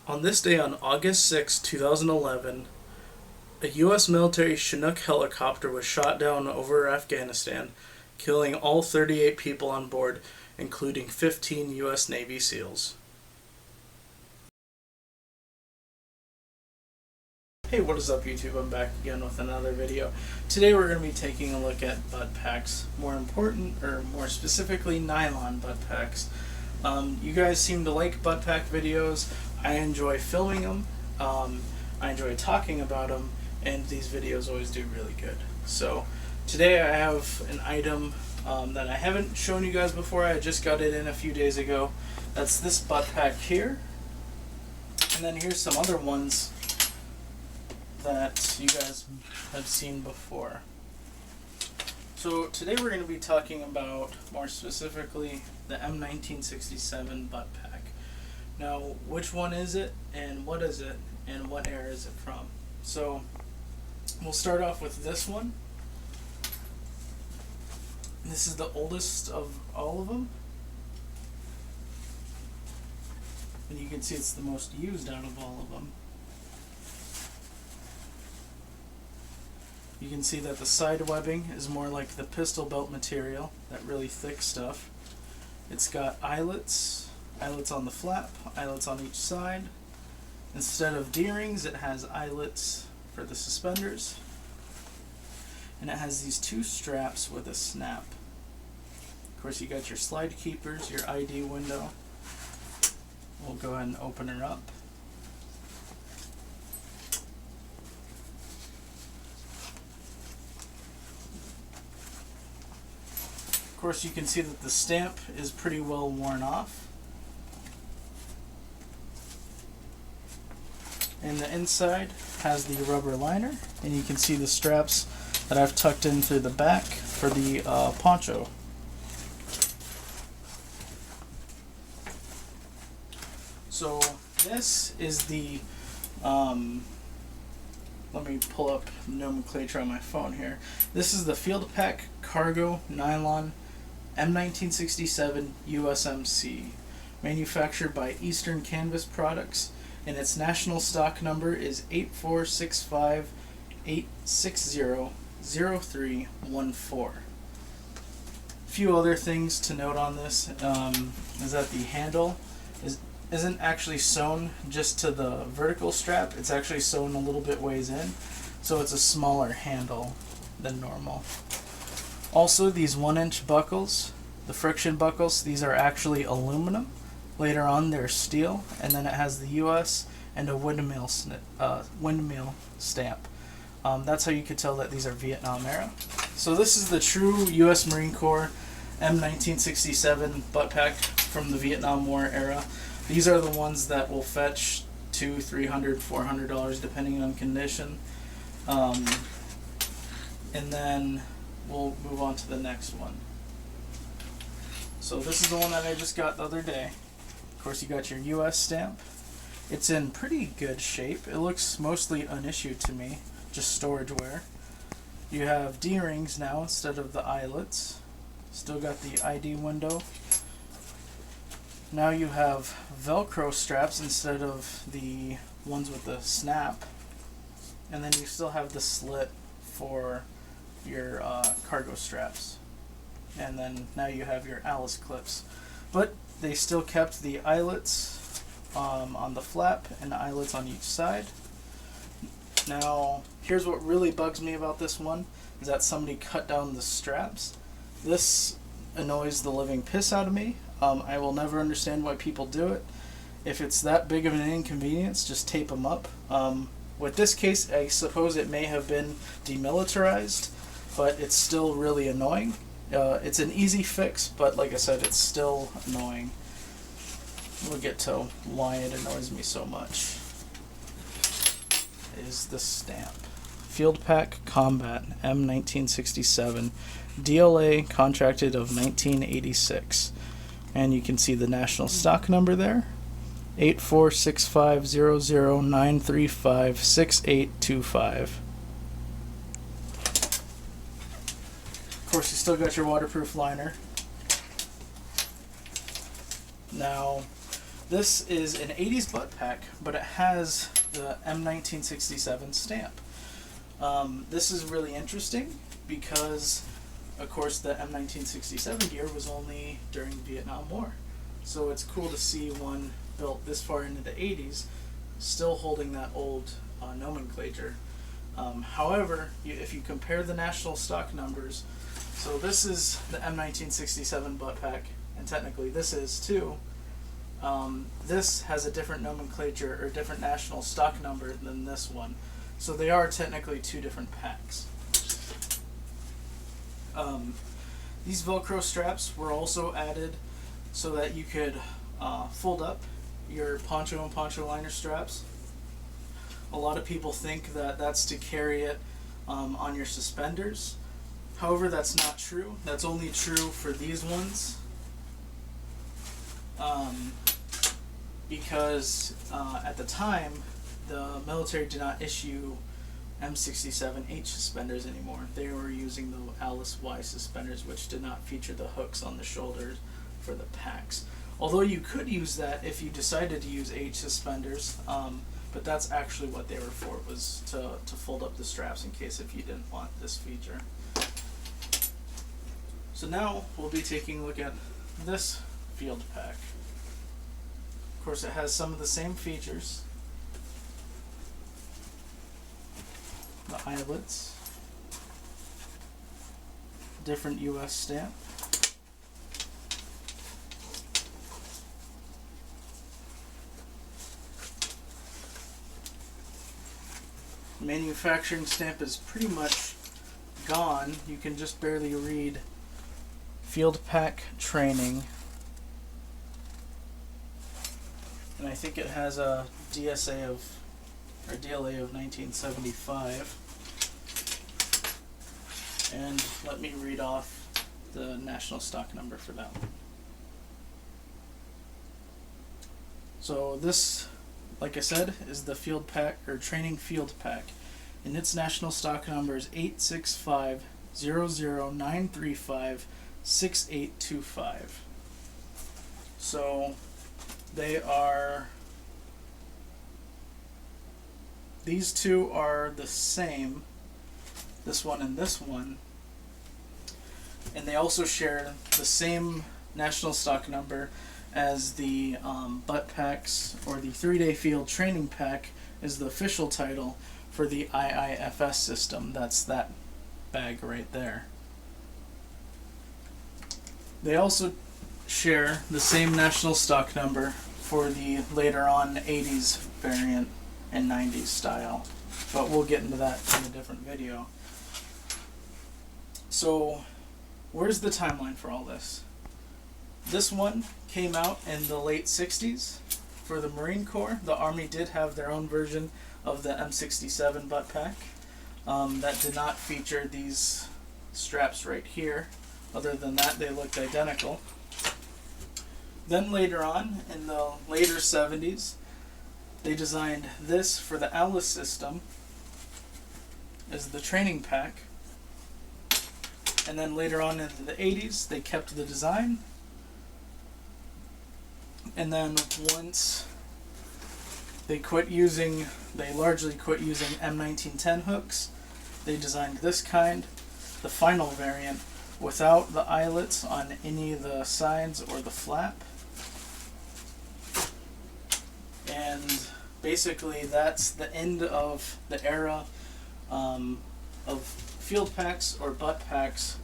On this day on August 6, 2011, a U.S. military Chinook helicopter was shot down over Afghanistan, killing all 38 people on board, including 15 U.S. Navy SEALs. Hey, what is up YouTube? I'm back again with another video. Today we're going to be taking a look at butt packs. More specifically, nylon butt packs. You guys seem to like butt pack videos. I enjoy filming them. I enjoy talking about them, and these videos always do really good. So today I have an item that I haven't shown you guys before. I just got it in a few days ago. That's this butt pack here. And then here's some other ones that you guys have seen before. So today we're going to be talking about, more specifically, the M-1967 butt pack. Now, which one is it, and what is it, and what era is it from? So we'll start off with this one. This is the oldest of all of them, and you can see it's the most used out of all of them. You can see that the side webbing is more like the pistol belt material, that really thick stuff. It's got eyelets on the flap, eyelets on each side. Instead of D-rings, it has eyelets for the suspenders. And it has these two straps with a snap. Of course, you got your slide keepers, your ID window. We'll go ahead and open her up. Of course, you can see that the stamp is pretty well worn off. And the inside has the rubber liner, and you can see the straps that I've tucked into the back for the poncho. So this is the, let me pull up nomenclature on my phone here. This is the Field Pack Cargo Nylon M-1967 USMC, manufactured by Eastern Canvas Products, and its national stock number is 8465-860-0314. A few other things to note on this is that the handle isn't actually sewn just to the vertical strap. It's actually sewn a little bit ways in, so it's a smaller handle than normal. Also, these 1-inch buckles, the friction buckles, these are actually aluminum. Later on, they're steel, and then it has the US and a windmill stamp. That's how you could tell that these are Vietnam era. So this is the true US Marine Corps M1967 butt pack from the Vietnam War era. These are the ones that will fetch $200, $300, $400 depending on condition. And then we'll move on to the next one. So this is the one that I just got the other day. Of course, you got your US stamp. It's in pretty good shape. It looks mostly unissued to me, just storage wear. You have D-rings now instead of the eyelets. Still got the ID window. Now you have Velcro straps instead of the ones with the snap. And then you still have the slit for your cargo straps. And then now you have your Alice clips. But they still kept the eyelets on the flap and the eyelets on each side. Now, here's what really bugs me about this one, is that somebody cut down the straps. This annoys the living piss out of me. I will never understand why people do it. If it's that big of an inconvenience, just tape them up. With this case, I suppose it may have been demilitarized, but it's still really annoying. It's an easy fix, but like I said, it's still annoying. We'll get to why it annoys me so much. Is the stamp. Field Pack Combat M1967, DLA contracted of 1986. And you can see the national stock number there, 846500935685. Of course, you still got your waterproof liner. Now, This is an 80s butt pack, but it has the M-1967 stamp. This is really interesting because, of course, the M-1967 gear was only during the Vietnam War. So it's cool to see one built this far into the 80s still holding that old nomenclature. However, if you compare the national stock numbers, so this is the M-1967 butt pack, and technically this is too. This has a different nomenclature or different national stock number than this one. So they are technically two different packs. These Velcro straps were also added so that you could fold up your poncho and poncho liner straps. A lot of people think that that's to carry it on your suspenders. However, that's not true. That's only true for these ones. Because at the time, the military did not issue M67H suspenders anymore. They were using the Alice Y suspenders, which did not feature the hooks on the shoulders for the packs. Although you could use that if you decided to use H suspenders, but that's actually what they were for, was to fold up the straps in case if you didn't want this feature. So now we'll be taking a look at this field pack. Of course, it has some of the same features. The eyelets, different US stamp, manufacturing stamp is pretty much gone. You can just barely read field pack training, and I think it has a DLA of 1975. And let me read off the national stock number for that one. So this, like I said, is the field pack or training field pack, and its national stock number is 865-00935-6825. So they are, these two are the same, this one and this one, and they also share the same national stock number as the butt packs, or the 3-day field training pack is the official title for the IIFS system. That's that bag right there. They also share the same national stock number for the later on 80s variant and 90s style, but we'll get into that in a different video. So where's the timeline for all this? This one came out in the late 60s for the Marine Corps. The Army did have their own version of the M67 butt pack that did not feature these straps right here. Other than that, they looked identical. Then later on, in the later 70s, they designed this for the Alice system as the training pack. And then later on into the 80s, they kept the design. And then once they largely quit using M1910 hooks, they designed this kind, the final variant, without the eyelets on any of the sides or the flap. And basically that's the end of the era of field packs or butt packs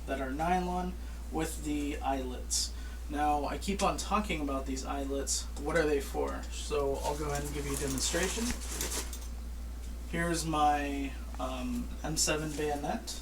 that are nylon with the eyelets. Now, I keep on talking about these eyelets. What are they for? So I'll go ahead and give you a demonstration. Here's my M7 bayonet,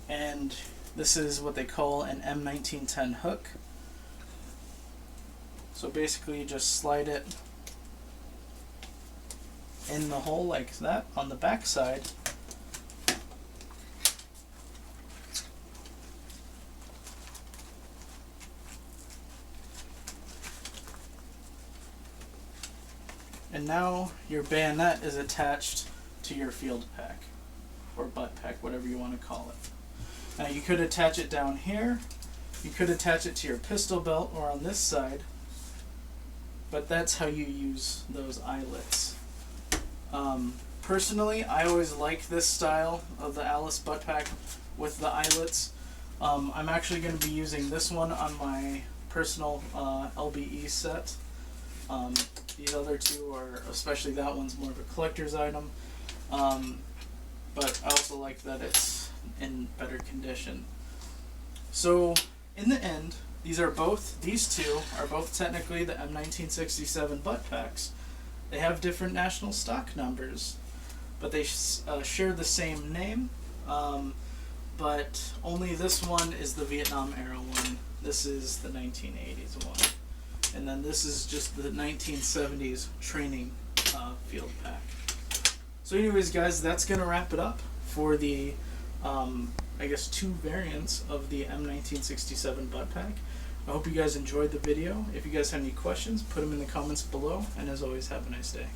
and this is what they call an M1910 hook. So basically you just slide it in the hole like that on the back side. And now your bayonet is attached to your field pack, or butt pack, whatever you want to call it. Now you could attach it down here, you could attach it to your pistol belt or on this side, but that's how you use those eyelets. Personally, I always like this style of the Alice butt pack with the eyelets. I'm actually going to be using this one on my personal LBE set. These other two are, especially that one's more of a collector's item, but I also like that it's in better condition. So in the end, these two are both technically the M-1967 butt packs. They have different national stock numbers, but they share the same name, but only this one is the Vietnam era one. This is the 1980s one. And then this is just the 1970s training field pack. So anyways, guys, that's going to wrap it up for the, I guess, two variants of the M1967 butt pack. I hope you guys enjoyed the video. If you guys have any questions, put them in the comments below. And as always, have a nice day.